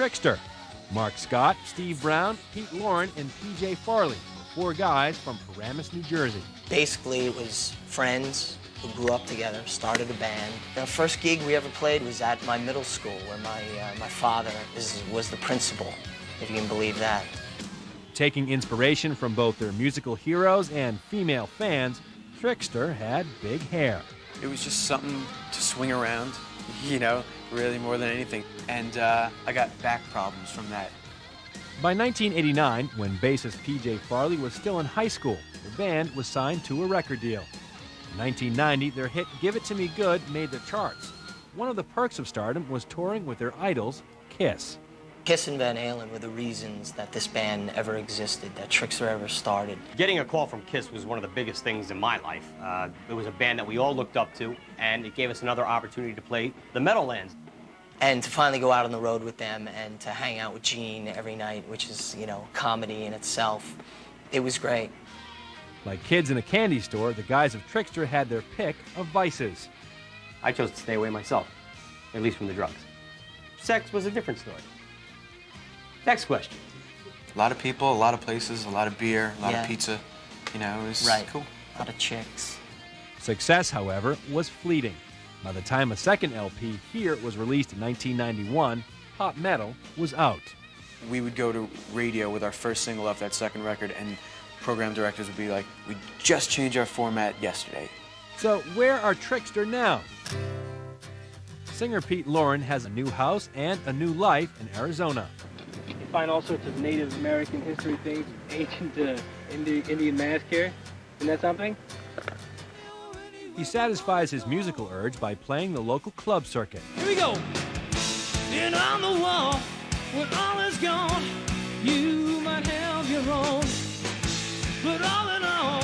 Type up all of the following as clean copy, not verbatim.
TRIXTER. Mark Scott, Steve Brown, Pete Lauren, and P.J. Farley were 4 guys from Paramus, New Jersey. Basically, it was friends who grew up together, started a band. The first gig we ever played was at my middle school, where my father was the principal, if you can believe that. Taking inspiration from both their musical heroes and female fans, TRIXTER had big hair. It was just something to swing around, you know, really more than anything. And I got back problems from that. By 1989, when bassist P.J. Farley was still in high school, the band was signed to a record deal. In 1990, their hit Give It To Me Good made the charts. One of the perks of stardom was touring with their idols, Kiss. Kiss and Van Halen were the reasons that this band ever existed, that TRIXTER ever started. Getting a call from Kiss was one of the biggest things in my life. It was a band that we all looked up to, and it gave us another opportunity to play the Meadowlands. And to finally go out on the road with them and to hang out with Gene every night, which is, you know, comedy in itself, it was great. Like kids in a candy store, the guys of TRIXTER had their pick of vices. I chose to stay away myself, at least from the drugs. Sex was a different story. Next question. A lot of people, a lot of places, a lot of beer, a lot of pizza. You know, it was cool. A lot of chicks. Success, however, was fleeting. By the time a second LP, Here, was released in 1991, pop metal was out. We would go to radio with our first single off that second record, and program directors would be like, "We just changed our format yesterday." So where are TRIXTER now? Singer Pete Lauren has a new house and a new life in Arizona. You find all sorts of Native American history things, ancient Indian mask here. Isn't that something? He satisfies his musical urge by playing the local club circuit. Here we go. And on the wall, when all is gone, you might have your own. But all in all,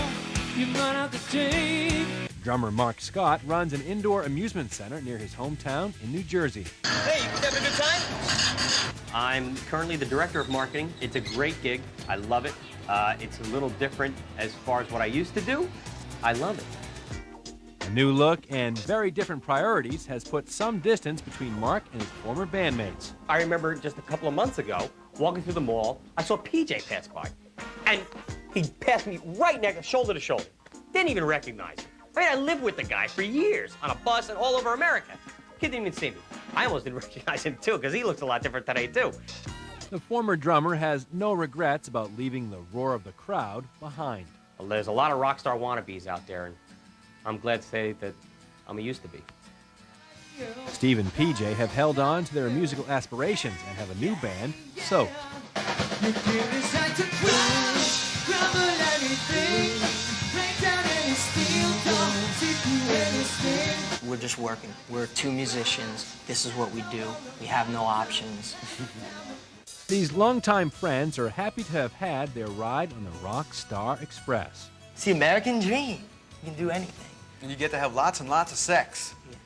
you might have to take. Drummer Mark Scott runs an indoor amusement center near his hometown in New Jersey. Hey, you having a good time? I'm currently the director of marketing. It's a great gig. I love it. It's a little different as far as what I used to do. I love it. A new look and very different priorities has put some distance between Mark and his former bandmates. I remember just a couple of months ago, walking through the mall, I saw PJ pass by. And he passed me right next, shoulder to shoulder. Didn't even recognize him. I mean, I lived with the guy for years on a bus and all over America. Kid didn't even see me. I almost didn't recognize him, too, because he looks a lot different today, too. The former drummer has no regrets about leaving the roar of the crowd behind. Well, there's a lot of rock star wannabes out there, and I'm glad to say that I'm a used to be. Steve and PJ have held on to their musical aspirations and have a new band, Soaked. We're just working. We're 2 musicians. This is what we do. We have no options. These longtime friends are happy to have had their ride on the Rock Star Express. It's the American dream. You can do anything. And you get to have lots and lots of sex. Yeah.